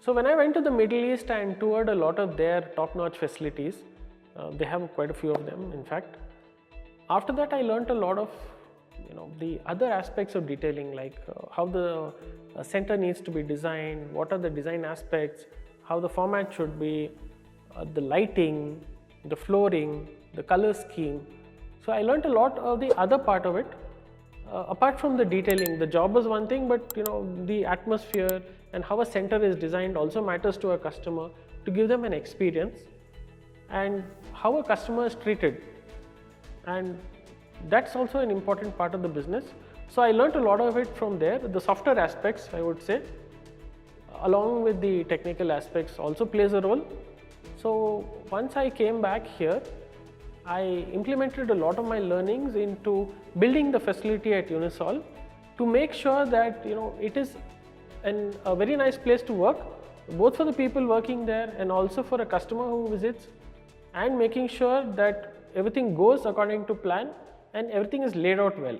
So when I went to the Middle East and toured a lot of their top-notch facilities, they have quite a few of them in fact. After that I learned a lot of the other aspects of detailing, like how the center needs to be designed, what are the design aspects, how the format should be, the lighting, the flooring, the color scheme. So I learned a lot of the other part of it. Apart from the detailing, the job is one thing, but the atmosphere and how a center is designed also matters to a customer, to give them an experience, and how a customer is treated, and that's also an important part of the business. So I learned a lot of it from there. The softer aspects, I would say, along with the technical aspects, also plays a role. So once I came back here, I implemented a lot of my learnings into building the facility at Unisol to make sure that it is a very nice place to work, both for the people working there and also for a customer who visits, and making sure that everything goes according to plan and everything is laid out well.